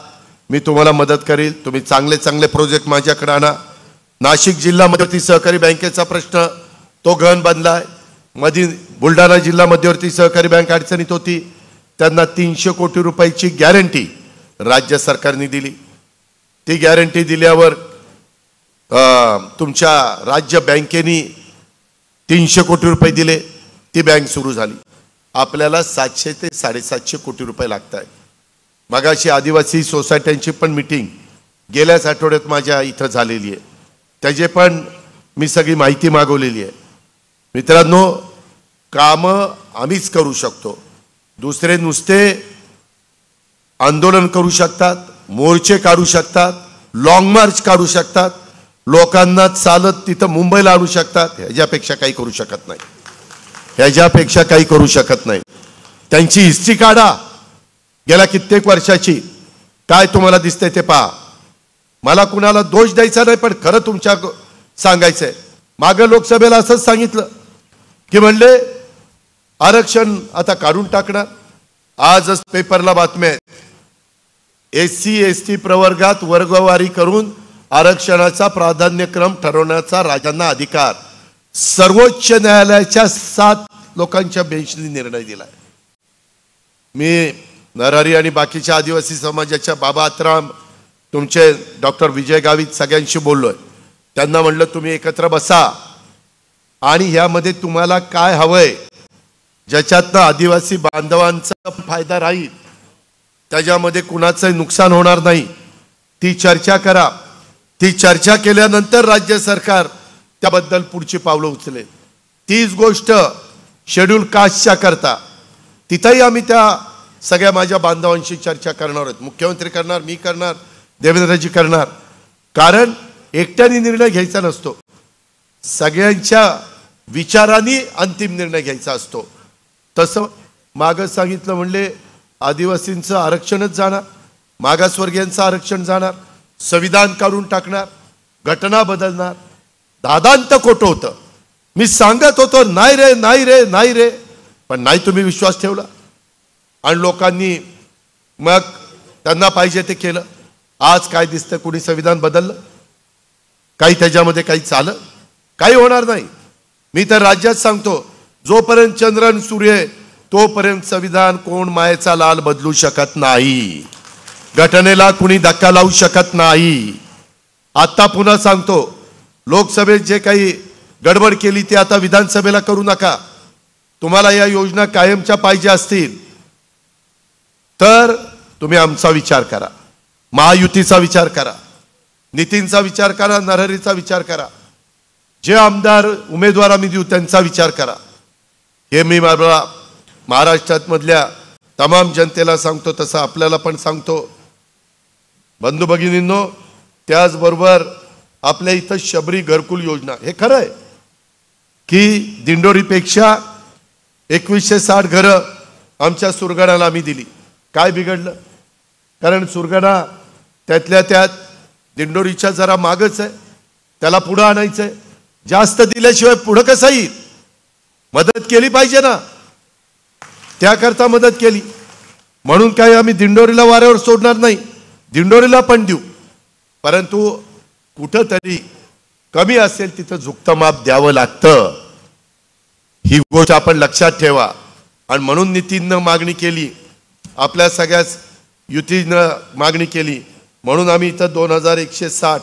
मी तुम्हाला मदत करेल। तुम्ही चांगले चांगले प्रोजेक्ट माझ्याकडे आणा। नाशिक जिल्हा मध्यवर्ती सहकारी बँकेचा प्रश्न तो गहन बनलाय। मध्ये बुलढाणा जिल्हा मध्यवर्ती सहकारी बँक अडचणीत होती, त्यांना 300 कोटी रुपयाची गॅरंटी राज्य सरकारने दिली। ती गॅरंटी दिल्यावर तुमच्या राज्य बँकेने 300 कोटी रुपये दिले, ती बँक सुरू झाली। आपल्याला 700 ते 750 कोटी रुपये लागत आहेत। मगाशी आदिवासी सोसायट्यांची पण मीटिंग गेल्याच आठवड्यात माझ्या इथं झालेली आहे, त्याचे पण मी सगळी माहिती मागवलेली आहे। मित्रांनो, कामं आम्हीच करू शकतो, दुसरे नुसते आंदोलन करू शकतात, मोर्चे काढू शकतात, लॉंग मार्च काढू शकतात, लोकांना चालत तिथं मुंबईला आणू शकतात, ह्याच्यापेक्षा काही करू शकत नाही। ह्याच्यापेक्षा काही करू शकत नाही। त्यांची हिस्ट्री काढा गेल्या कित्येक वर्षाची, काय तुम्हाला दिसतंय ते पहा। मला कुणाला दोष द्यायचा नाही, पण खरं तुमच्या सांगायचंय। मागं लोकसभेला असंच सांगितलं की म्हणले आरक्षण आता काढून टाकणार। आजच पेपरला बातम्या आहेत, SC ST प्रवर्गात वर्गवारी करून आरक्षणाचा प्राधान्यक्रम ठरवण्याचा राज्यांना अधिकार सर्वोच्च न्यायालयाच्या 7 लोकांच्या बेंचने निर्णय दिलाय। मी नरहरी आणि बाकीच्या आदिवासी समाजाच्या बाबा आत्राम, तुमचे डॉक्टर विजय गावित सगळ्यांशी बोललोय। त्यांना म्हणलं तुम्ही एकत्र बसा आणि ह्यामध्ये तुम्हाला काय हवंय ज्याच्यातनं आदिवासी बांधवांचा फायदा राहील, त्याच्यामध्ये कुणाचं नुकसान होणार नाही, ती चर्चा करा। ती चर्चा केल्यानंतर राज्य सरकार त्याबद्दल पुढची पावलं उचलेल। तीच गोष्ट शेड्यूल कास्टच्या करता तिथंही आम्ही त्या सगळ्या माझ्या बांधवांशी चर्चा करणार आहोत। मुख्यमंत्री करणार, मी करणार, देवेंद्रजी करणार, कारण एकट्याने निर्णय घ्यायचा नसतो, सगळ्यांच्या विचारांनी अंतिम निर्णय घ्यायचा असतो। तसं मागं सांगितलं म्हणले आदिवासींचं आरक्षणच जाणार, मागासवर्गीयांचं आरक्षण जाणार, संविधान काढून टाकणार, घटना बदलणार। दादांत खोटं होतं, मी सांगत होतो नाही रे नाही रे नाही रे, पण नाही तुम्ही विश्वास ठेवला आणि लोकांनी मग त्यांना पाहिजे ते केलं। आज काय दिसतं, कुणी संविधान बदललं, काही त्याच्यामध्ये काही चालं, काही होणार नाही। मी तर राज्यात सांगतो, जोपर्यंत चंद्रन सूर्य तोपर्यंत संविधान कोण मायेचा लाल बदलू शकत नाही, घटनेला कुणी धक्का लावू शकत नाही। आता पुन्हा सांगतो, लोकसभेत जे काही गडबड केली ती आता विधानसभेला करू नका। तुम्हाला या योजना कायमच्या पाहिजे असतील तर तुम्ही आमचा विचार करा, महायुतीचा विचार करा, नितीनचा विचार करा, नरहरीचा विचार करा, जे आमदार उमेदवार आम्ही देऊ त्यांचा विचार करा। हे मी मला महाराष्ट्रात मधल्या तमाम जनतेला सांगतो, तसं आपल्याला पण सांगतो। बंधू भगिनींनो, त्याचबरोबर आपल्या इथं शबरी घरकुल योजना, हे खरं आहे की दिंडोरीपेक्षा 2160 घरं आमच्या सुरगाणाला आम्ही दिली। काय बिघडलं, कारण सुरगाणा त्यातल्या त्यात दिंडोरीच्या जरा मागच आहे, त्याला पुढं आणायचं आहे। जास्त दिल्याशिवाय पुढं कसं येईल, मदत केली पाहिजे ना, त्याकरता मदत केली। म्हणून काय आम्ही दिंडोरीला वाऱ्यावर सोडणार नाही, दिंडोरीला पण देऊ, परंतु कुठंतरी कमी असेल तिथं झुकतं माप द्यावं लागतं, ही गोष्ट आपण लक्षात ठेवा। आणि म्हणून नितीननं मागणी केली, आपल्या सगळ्याच युतीनं मागणी केली, म्हणून आम्ही इथं 2160,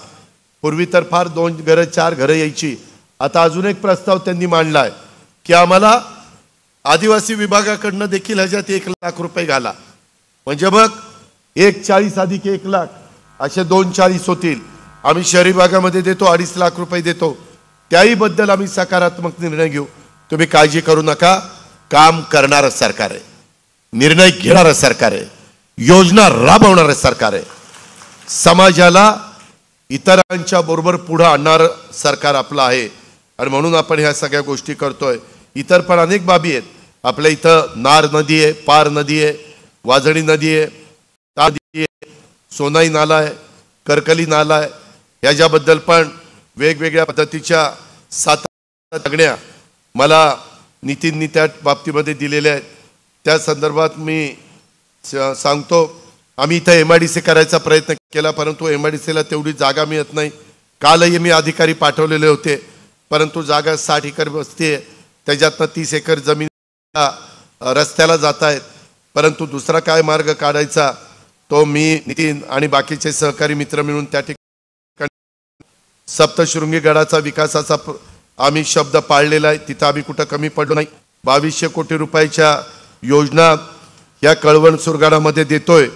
पूर्वी तर फार 2 घरं 4 घरं यायची, आता अजून एक प्रस्ताव त्यांनी मांडलाय की आम्हाला आदिवासी विभागाकडनं देखील ह्याच्यात 1 लाख रुपये घाला, म्हणजे मग 140 अधिक 1 लाख असे 240 होतील. आम्ही शहरी भागामध्ये देतो 2.5 लाख रुपये देतो, त्याही बद्दल आम्ही सकारात्मक निर्णय घेऊ. तुम्ही काळजी करू नका. काम करणारं सरकार आहे, निर्णय घेणारं सरकार आहे, योजना राबवणारं सरकार आहे, समाजाला इतरांच्या बरोबर पुढे आणणारं सरकार आपलं आहे. आणि म्हणून आपण ह्या सगळ्या गोष्टी करतोय. इतर पण अनेक बाबी आहेत. आपल्या इथं नार नदी आहे, पार नदी आहे, वाजणी नदी आहे, नदी आहे, सोनाई नाला आहे, करकली नाला आहे. ह्याच्याबद्दल पण वेगवेगळ्या पद्धतीच्या 7 मागण्या मला नितीननी त्या बाबतीमध्ये दिलेल्या आहेत. त्या संदर्भात मी सांगतो, आम्ही इथं MIDC करायचा प्रयत्न केला, परंतु MIDCला तेवढी जागा मिळत नाही. कालही मी अधिकारी पाठवलेले होते, परंतु जागा 60 एकर बसते, त्याच्यातनं 30 एकर जमीन रस्त्याला जात आहेत. परंतु दुसरा काय मार्ग काढायचा तो मी, नितीन आणि बाकीचे सहकारी मित्र मिळून त्या ठिकाणी सप्तशृंगी गडाचा विकासाचा आम्ही शब्द पाळलेला आहे. तिथं आम्ही कुठं कमी पडलो नाही. 2200 कोटी रुपयाच्या योजना या कळवण सुरगाणामध्ये देतोय.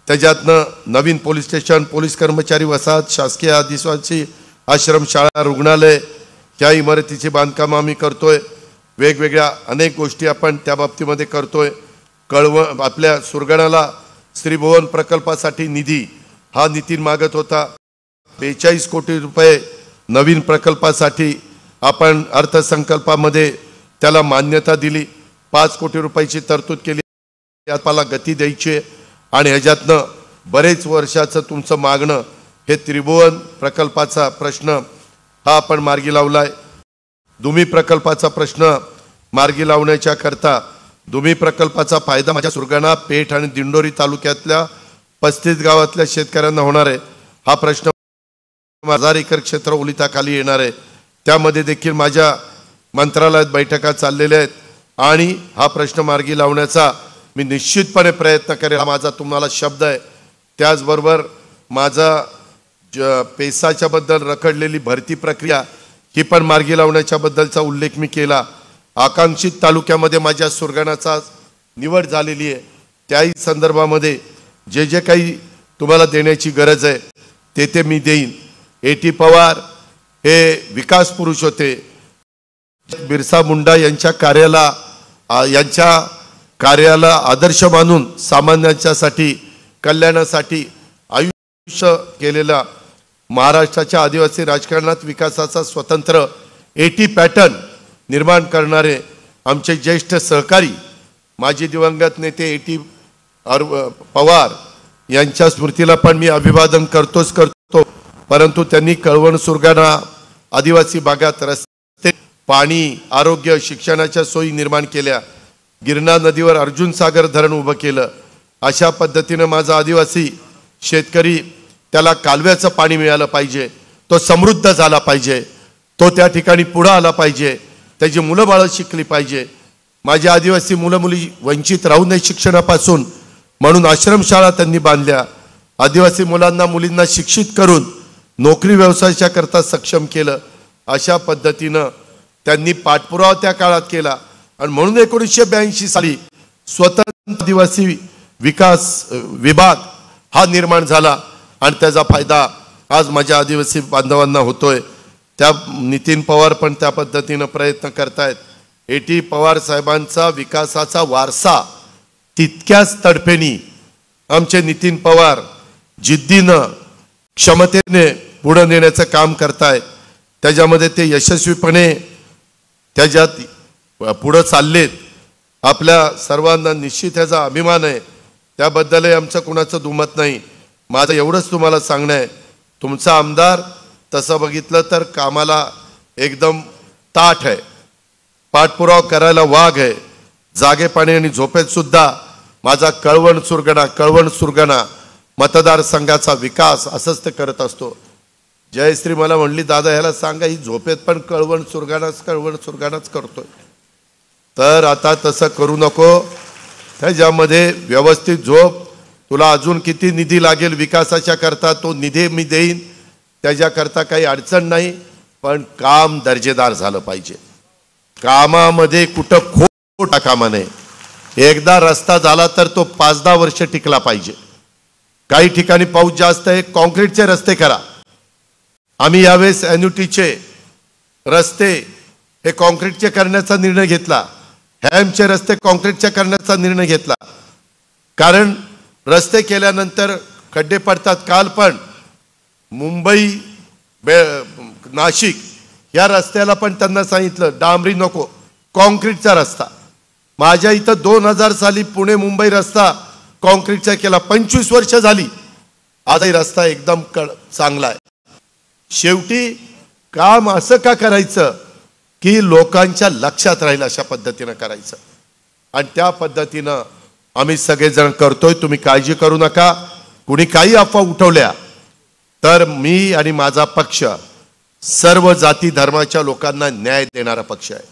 त्याच्यातनं नवीन पोलीस स्टेशन, पोलीस कर्मचारी वसाहत, शासकीय आदिवासी आश्रमशाळा, रुग्णालय या इमारतीचे बांधकाम आम्ही करतोय. वेगवेगळ्या अनेक गोष्टी आपण त्या बाबतीमध्ये करतोय. कळवण आपल्या सुरगाणाला श्रीभुवन प्रकल्पासाठी निधी हा नितीन मागत होता. 42 कोटी रुपये नवीन प्रकल्पासाठी आपण अर्थसंकल्पामध्ये त्याला मान्यता दिली. 5 कोटी रुपयाची तरतूद केली. याला गती द्यायची आणि ह्याच्यातनं बरेच वर्षाचं तुमचं मागणं हे त्रिभुवन प्रकल्पाचा प्रश्न हा आपण मार्गी लावलाय. दुमी प्रकल्पाचा प्रश्न मार्गी लावण्याच्या करता दुमी प्रकल्पाचा फायदा माझ्या सुरगाणा, पेठ आणि दिंडोरी तालुक्यातल्या 35 गावातल्या शेतकऱ्यांना होणार आहे. हा प्रश्न 1000 एकर क्षेत्र ओलिताखाली येणार आहे. त्यामध्ये देखील माझ्या मंत्रालयात बैठका चाललेल्या आहेत आणि हा प्रश्न मार्गी लावण्याचा मी निश्चितपणे प्रयत्न करेन, हा माझा तुम्हाला शब्द आहे. त्याचबरोबर माझा पेसाच्या बद्दल रखडलेली भरती प्रक्रिया ही पण मार्गी लावण्याच्या बद्दलचा उल्लेख मी केला. आकांक्षित तालुक्यामध्ये माझ्या सुरगाणाचा निवड झालेली आहे. त्याही संदर्भामध्ये जे जे काही तुम्हाला देण्याची गरज आहे ते मी देईन. A.T. पवार हे विकास पुरुष होते. बिरसा मुंडा यांच्या कार्याला आदर्श मानून सामान्यांच्यासाठी कल्याणासाठी आयुष्य केलेला, महाराष्ट्राच्या आदिवासी राजकारणात विकासाचा स्वतंत्र A.T. पॅटर्न निर्माण करणारे आमचे ज्येष्ठ सहकारी माजी दिवंगत नेते A.T. पवार यांच्या स्मृतीला पण मी अभिवादन करतो. परंतु त्यांनी कळवण सुरगाणा आदिवासी भागात रस्ते, पाणी, आरोग्य, शिक्षणाच्या सोयी निर्माण केल्या. गिरणा नदीवर अर्जुन सागर धरण उभं केलं. अशा पद्धतीनं माझा आदिवासी शेतकरी त्याला कालव्याचं पाणी मिळालं पाहिजे, तो समृद्ध झाला पाहिजे, तो त्या ठिकाणी पुढं आला पाहिजे, त्याची मुलं बाळं शिकली पाहिजे. माझ्या आदिवासी मुलं मुली वंचित राहू नये शिक्षणापासून म्हणून आश्रमशाळा त्यांनी बांधल्या. आदिवासी मुलांना मुलींना शिक्षित करून नोकरी व्यवसायाच्या करता सक्षम केलं. अशा पद्धतीनं त्यांनी पाठपुरावा त्या काळात केला आणि म्हणून 1982 साली स्वतंत्र आदिवासी विकास विभाग हा निर्माण झाला आणि त्याचा फायदा आज माझ्या आदिवासी बांधवांना होतोय. त्या नितीन पवार पण त्या पद्धतीनं प्रयत्न करतायत. A.T. पवार साहेबांचा विकासाचा वारसा तितक्याच तडफेनी आमचे नितीन पवार जिद्दीनं क्षमतेने पुढे नेण्याचं काम करतायत. त्याच्यामध्ये ते यशस्वीपणे त्याच्यात पुढे चाललेत. आपल्या सर्वांना निश्चित ह्याचा अभिमान आहे, त्याबद्दलही आमचं कुणाचं दुमत नाही. माझं एवढंच तुम्हाला सांगणं आहे, तुमचा आमदार तसं बघितलं तर कामाला एकदम ताठ आहे, पाठपुरावा करायला वाघ आहे. जागेपाणी आणि झोपेत सुद्धा माझा कळवण सुरगाणा मतदारसंघाचा विकास असंच ते करत असतो. जयश्री मला म्हणली, दादा ह्याला सांगा ही झोपेत पण कळवण सुरगाणाच करतोय. तर आता तसं करू नको, त्याच्यामध्ये व्यवस्थित झोप. तुला अजून किती निधी लागेल विकासाच्या करता तो निधी मी देईन, त्याच्याकरता काही अडचण नाही. पण काम दर्जेदार झालं पाहिजे. कामामध्ये कुठं खोट होता कामा नये. एकदा रस्ता झाला तर तो 5-10 वर्ष टिकला पाहिजे. काही ठिकाणी पाऊस जास्त आहे, कॉन्क्रीटचे रस्ते करा. आम्ही यावेळेस एन्युटीचे रस्ते हे कॉन्क्रीटचे करण्याचा निर्णय घेतला. हॅमचे रस्ते कॉन्क्रीटचे करण्याचा निर्णय घेतला. कारण रस्ते केल्यानंतर खड्डे पडतात. काल पण मुंबई नाशिक या रस्त्याला पण त्यांना सांगितलं डांबरी नको, कॉन्क्रीटचा रस्ता. माझ्या इथं 2000 साली पुणे मुंबई रस्ता कॉन्क्रीटचा केला. 25 वर्ष झाली. आजही रस्ता एकदम चांगला आहे. शेवटी काम असं का करायचं की लोकांच्या लक्षात राहील अशा पद्धतीनं करायचं. आणि त्या पद्धतीनं आम्ही सगळेजण करतोय. तुम्ही काळजी करू नका. कुणी काही अफवा उठवल्या तर मी आणि माझा पक्ष सर्व जाती धर्माच्या लोकांना न्याय देणारा पक्ष आहे.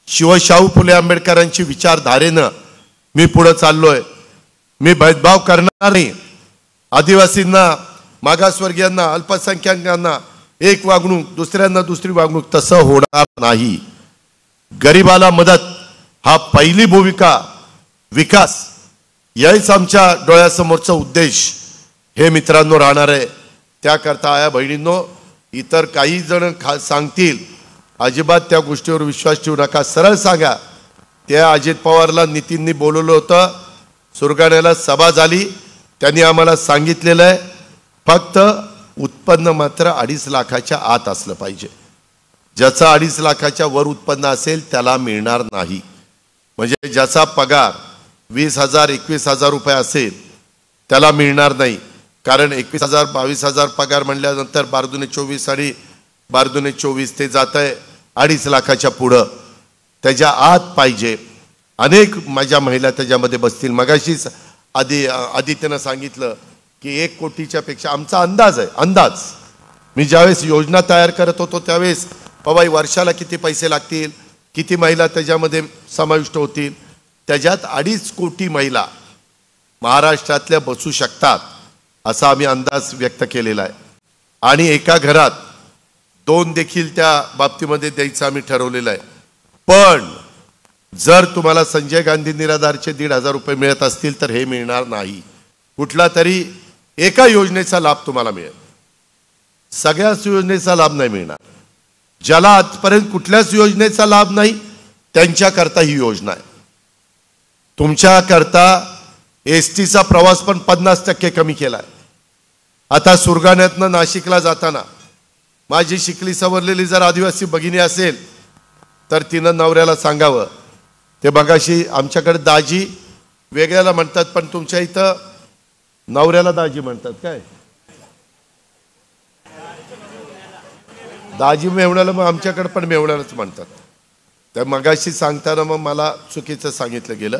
शिवशाहू फुले आंबेडकरांची विचारधारेनं मी पुढे चाललोय. मी भेदभाव करणार नाही. आदिवासींना, मागासवर्गीयांना, अल्पसंख्याकांना एक वागणूक, दुसऱ्यांना दुसरी वागणूक, तसं होणार नाही. गरिबाला मदत हा पहिली भूमिका, विकास याच आमच्या डोळ्यासमोरचा उद्देश हे मित्रांनो राहणार आहे. त्याकरता आया बहिणींनो, इतर काही जण सांगतील अजिबात त्या गोष्टीवर विश्वास ठेवू नका. सरळ सांगा. त्या अजित पवारला नितीननी बोलवलं होतं, सुरगाण्याला सभा झाली, त्यांनी आम्हाला सांगितलेलं आहे फक्त उत्पन्न मात्र 2.5 लाखाच्या आत असलं पाहिजे. ज्याचा 2.5 लाखाच्या वर उत्पन्न असेल त्याला मिळणार नाही. म्हणजे ज्याचा पगार 20,000 21,000 रुपये असेल त्याला मिळणार नाही. कारण 21,000 22,000 पगार म्हणल्यानंतर 12×24 आणि 12×24 ते जात आहे 2.5 लाखाच्या पुढं. त्याच्या आत पाहिजे. अनेक माझ्या महिला त्याच्यामध्ये बसतील. मगाशीच आदित्यनं सांगितलं की 1 कोटीच्या पेक्षा आमचा अंदाज आहे. अंदाज मी ज्यावेळेस योजना तयार करत होतो त्यावेळेस बाबा वर्षाला किती पैसे लागतील, किती महिला त्याच्यामध्ये समाविष्ट होतील, त्याच्यात 2.5 कोटी महिला महाराष्ट्रातल्या बसू शकतात असा आम्ही अंदाज व्यक्त केलेला आहे. आणि एका घरात 2 देखील त्या बाबतीमध्ये द्यायचं आम्ही ठरवलेलं आहे. पण जर तुम्हाला संजय गांधी निराधारचे 1,500 रुपये मिळत असतील तर हे मिळणार नाही. कुठला तरी एका योजनेचा लाभ तुम्हाला मिळेल. सगळ्याच योजनेचा लाभ नाही मिळणार. ज्याला आजपर्यंत कुठल्याच योजनेचा लाभ नाही त्यांच्याकरता ही योजना आहे. तुमच्याकरता एसटीचा प्रवास पण 50% कमी केला आहे. आता सुरगाण्यातनं नाशिकला जाताना माझी शिकली सवरलेली जर आदिवासी भगिनी असेल तर तिनं नवऱ्याला सांगावं. ते बघाशी आमच्याकडे दाजी वेगळ्याला म्हणतात पण तुमच्या इथं नवऱ्याला दाजी म्हणतात काय? दाजी मेवण्याला मग आमच्याकडे पण मेवण्यालाच म्हणतात. तर मगाशी सांगताना मग मला चुकीचं सांगितलं गेलं.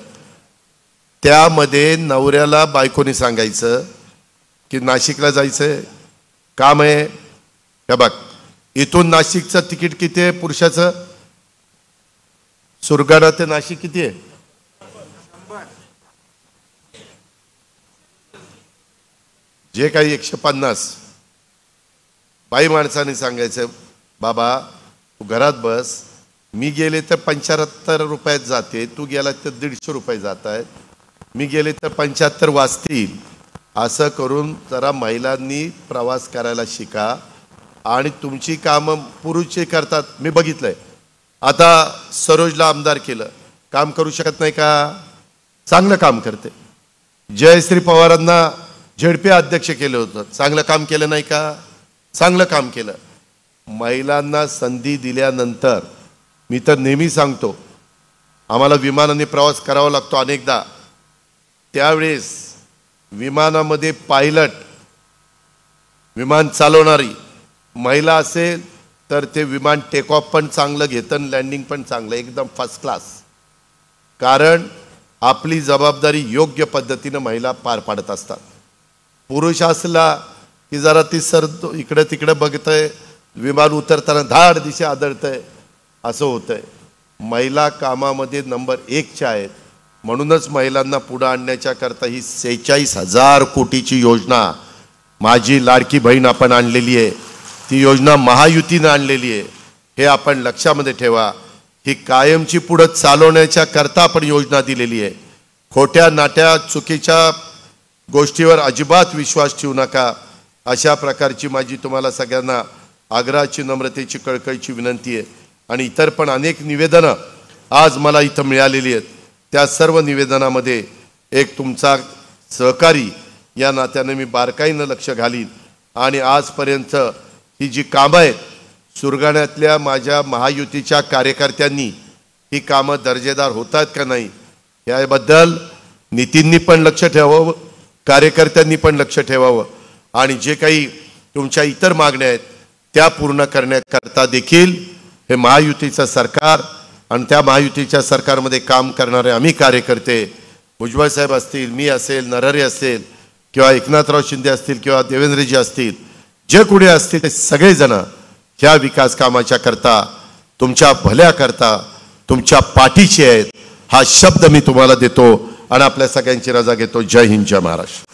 त्यामध्ये नवऱ्याला बायकोनी सांगायचं की नाशिकला जायचंय, काम आहे. हे बघ, इथून नाशिकचं तिकीट किती आहे पुरुषाचं? सुरगाणा ते नाशिक किती आहे? जे काही 150. बाई माणसाने सांगायचं बाबा तू घरात बस, मी गेले तर 75 रुपयात जाते, तू गेला तर 150 रुपये जात आहेत, मी गेले तर 75 वाचतील. असं करून जरा महिलांनी प्रवास करायला शिका. आणि तुमची कामं पुरुषही करतात. मी बघितलंय. आता सरोजला आमदार केलं, काम करू शकत नाही का? चांगलं काम करते. जयश्री पवारांना झेडपी अध्यक्ष केलं होतं, चांगलं काम केलं नाही का? चांगलं काम केलं. महिलांना संधी दिल्यानंतर मी तर नेहमी सांगतो आम्हाला विमानाने प्रवास करावा लागतो अनेकदा. त्यावेळेस विमानामध्ये पायलट, विमान चालवणारी महिला असेल तर ते विमान टेक ऑफ पण चांगलं घेतं, लँडिंग पण चांगलं, एकदम फर्स्ट क्लास. कारण आपली जबाबदारी योग्य पद्धतीनं महिला पार पाडत असतात. पुरुष असला की जरा ती इकडे तिकडे बघतंय, विमान उतरताना धाड दिशे आदळतंय, असं होतंय. महिला कामामध्ये नंबर 1च्या आहेत. म्हणूनच महिलांना पुढे आणण्याच्या करता ही 46,000 कोटीची योजना माझी लाडकी बहीण आपण आणलेली आहे. ती योजना महायुतीनं आणलेली आहे. हे आपण लक्षामध्ये ठेवा. ही कायमची पुढे चालवण्याच्या करता आपण योजना दिलेली आहे. खोट्या नाट्या चुकीच्या गोष्टीवर अजिबात विश्वास ठेवू नका, अशा प्रकारची माझी तुम्हाला सगळ्यांना आग्रहाची, नम्रतेची, कळकळीची विनंती आहे. आणि इतर पण अनेक निवेदनं आज मला इथं मिळालेली आहेत. त्या सर्व निवेदनामध्ये एक तुमचा सहकारी या नात्याने मी बारकाईनं लक्ष घालीन. आणि आजपर्यंत ही जी कामं आहेत, सुरगाण्यातल्या माझ्या महायुतीच्या कार्यकर्त्यांनी ही कामं दर्जेदार होतात का नाही याबद्दल नितीननी पण लक्ष ठेवावं, कार्यकर्त्यांनी पण लक्ष ठेवावं. आणि जे काही तुमच्या इतर मागण्या आहेत त्या पूर्ण करण्याकरता देखील हे महायुतीचं सरकार आणि त्या महायुतीच्या सरकारमध्ये काम करणारे आम्ही कार्यकर्ते, भुजबळ साहेब असतील, मी असेल, नरहरे असेल किंवा एकनाथराव शिंदे असतील किंवा देवेंद्रजी असतील, जे कुणी असतील ते सगळेजण ह्या विकास कामाच्या करता, तुमच्या भल्या करता, तुमच्या पाठीशी आहेत हा शब्द मी तुम्हाला देतो आणि आपल्या सगळ्यांची रजा घेतो. जय हिंद, जय महाराष्ट्र.